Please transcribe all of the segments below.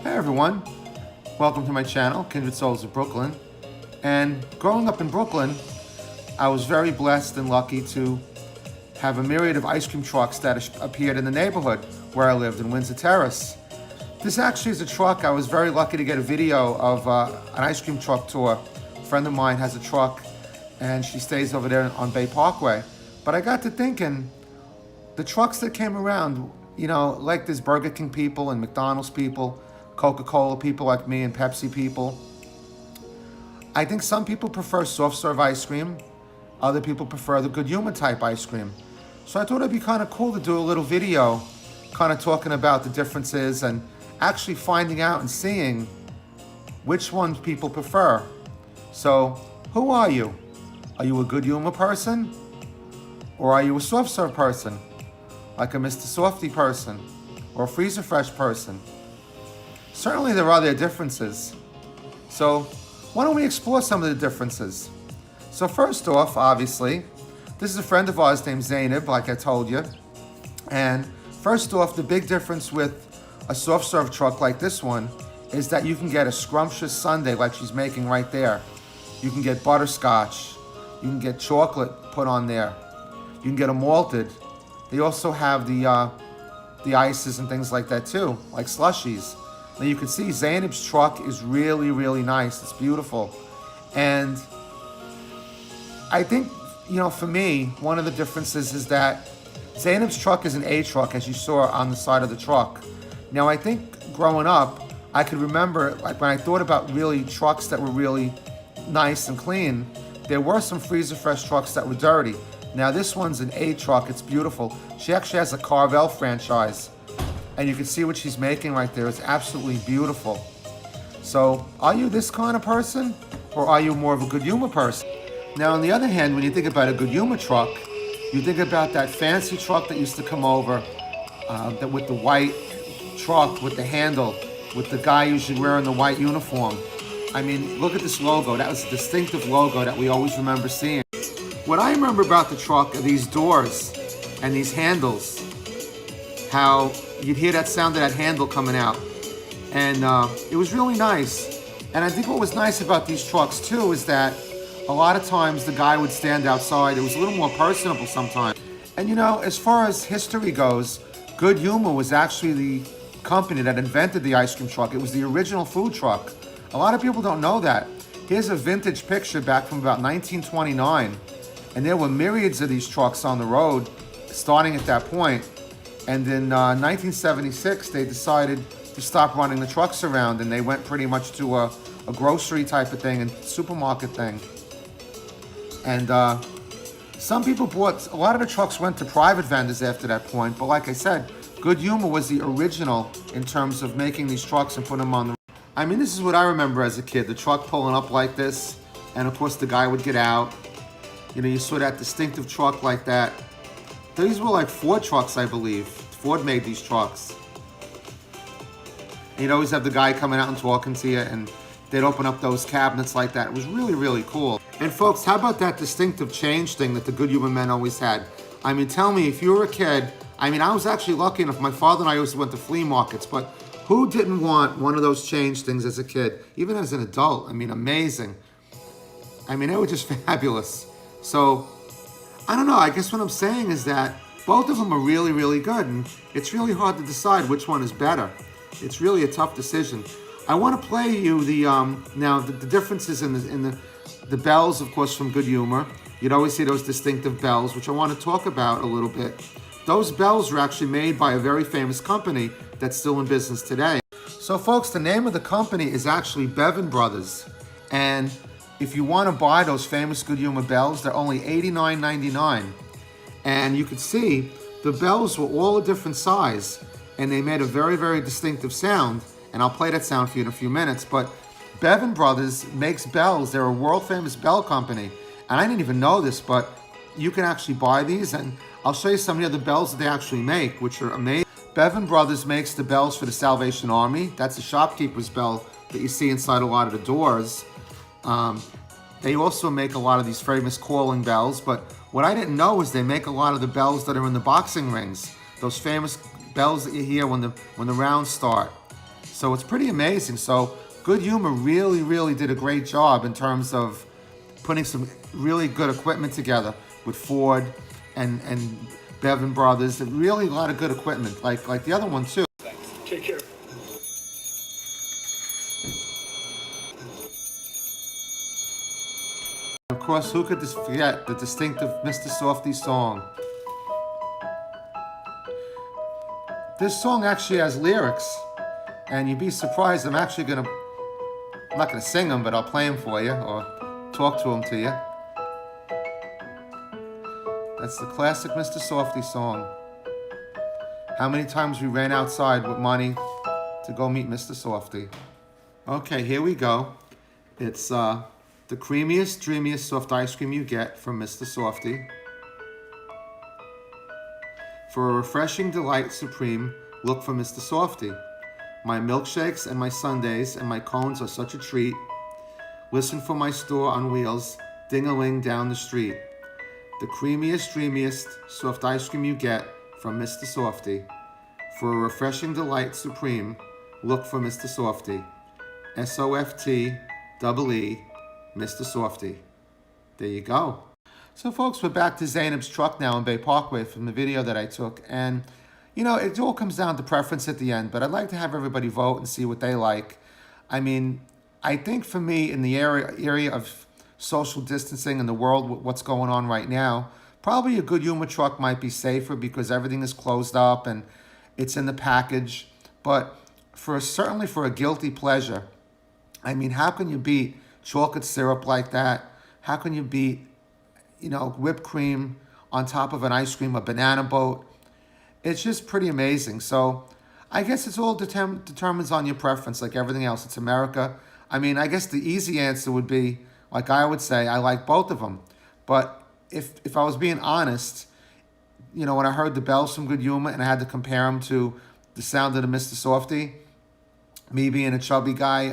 Hey everyone, welcome to my channel, Kindred Souls of Brooklyn. And growing up in Brooklyn, I was very blessed and lucky to have a myriad of ice cream trucks that appeared in the neighborhood where I lived in Windsor Terrace. This actually is a truck. I was very lucky to get a video of an ice cream truck tour. A friend of mine has a truck and she stays over there on Bay Parkway. But I got to thinking, the trucks that came around, like there's Burger King people and McDonald's people, Coca-Cola people like me and Pepsi people. I think some people prefer soft serve ice cream. Other people prefer the Good Humor type ice cream. So I thought it'd be kind of cool to do a little video kind of talking about the differences and actually finding out and seeing which ones people prefer. So who are you? Are you a Good Humor person? Or are you a soft serve person? Like a Mr. Softee person or a Freezer Fresh person? Certainly there are their differences. So why don't we explore some of the differences? So first off, obviously, this is a friend of ours named Zainab, like I told you. And first off, the big difference with a soft serve truck like this one is that you can get a scrumptious sundae like she's making right there. You can get butterscotch. You can get chocolate put on there. You can get a malted. They also have the ices and things like that too, like slushies. Now you can see Zainab's truck is really, really nice. It's beautiful. And I think, for me, one of the differences is that Zainab's truck is an A truck, as you saw on the side of the truck. Now I think growing up, I could remember, like when I thought about really trucks that were really nice and clean, there were some Freezer Fresh trucks that were dirty. Now this one's an A truck, it's beautiful. She actually has a Carvel franchise. And you can see what she's making right there. It's absolutely beautiful. So, are you this kind of person? Or are you more of a Good Humor person? Now, on the other hand, when you think about a Good Humor truck, you think about that fancy truck that used to come over, with the white truck, with the handle, with the guy usually wearing the white uniform. I mean, look at this logo. That was a distinctive logo that we always remember seeing. What I remember about the truck are these doors and these handles. How you'd hear that sound of that handle coming out. And it was really nice. And I think what was nice about these trucks too is that a lot of times the guy would stand outside. It was a little more personable sometimes. And as far as history goes, Good Humor was actually the company that invented the ice cream truck. It was the original food truck. A lot of people don't know that. Here's a vintage picture back from about 1929. And there were myriads of these trucks on the road starting at that point. And in 1976, they decided to stop running the trucks around, and they went pretty much to a grocery type of thing and supermarket thing. And some people a lot of the trucks went to private vendors after that point, but like I said, Good Humor was the original in terms of making these trucks and putting them on the... I mean, this is what I remember as a kid, the truck pulling up like this, and of course the guy would get out. You saw that distinctive truck like that. These were like Ford trucks, I believe. Ford made these trucks. And you'd always have the guy coming out and talking to you, and they'd open up those cabinets like that. It was really, really cool. And folks, how about that distinctive change thing that the Good Humor men always had? I mean, tell me, if you were a kid, I was actually lucky enough. My father and I always went to flea markets, but who didn't want one of those change things as a kid? Even as an adult, amazing. They were just fabulous. So, I don't know, I guess what I'm saying is that both of them are really, really good, and it's really hard to decide which one is better. It's really a tough decision. I want to play you the differences in the bells, of course, from Good Humor. You'd always see those distinctive bells, which I want to talk about a little bit. Those bells were actually made by a very famous company that's still in business today. So folks, the name of the company is actually Bevan Brothers, and if you want to buy those famous Good Humor bells, they're only $89.99. And you can see the bells were all a different size, and they made a very, very distinctive sound. And I'll play that sound for you in a few minutes. But Bevan Brothers makes bells. They're a world famous bell company. And I didn't even know this, but you can actually buy these. And I'll show you some of the other bells that they actually make, which are amazing. Bevan Brothers makes the bells for the Salvation Army. That's a shopkeeper's bell that you see inside a lot of the doors. They also make a lot of these famous calling bells, but what I didn't know is they make a lot of the bells that are in the boxing rings. Those famous bells that you hear when the rounds start. So it's pretty amazing. So Good Humor really, really did a great job in terms of putting some really good equipment together with Ford and Bevan Brothers. Really a lot of good equipment, like the other one too. Take care. Of course, who could forget the distinctive Mr. Softee song? This song actually has lyrics, and you'd be surprised. I'm not gonna sing them, but I'll play them for you or talk to them to you. That's the classic Mr. Softee song. How many times we ran outside with money to go meet Mr. Softee. Okay, here we go. It's the creamiest, dreamiest soft ice cream you get from Mr. Softee. For a refreshing delight supreme, look for Mr. Softee. My milkshakes and my sundaes and my cones are such a treat. Listen for my store on wheels, ding-a-ling down the street. The creamiest, dreamiest soft ice cream you get from Mr. Softee. For a refreshing delight supreme, look for Mr. Softee. Softee, Mr. Softee. There you go. So folks, we're back to Zainab's truck now in Bay Parkway from the video that I took. And, you know, it all comes down to preference at the end, but I'd like to have everybody vote and see what they like. I mean, I think for me, in the area of social distancing in the world, what's going on right now, probably a Good Humor truck might be safer because everything is closed up and it's in the package. But certainly for a guilty pleasure, I mean, how can you beat chocolate syrup like that? How can you beat, you know, whipped cream on top of an ice cream, a banana boat? It's just pretty amazing. So I guess it's all determines on your preference, like everything else. It's America. I mean, I guess the easy answer would be, like I would say, I like both of them. But if I was being honest, you know, when I heard the bells from Good Humor and I had to compare them to the sound of the Mr. Softee, me being a chubby guy,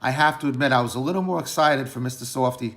I have to admit I was a little more excited for Mr. Softee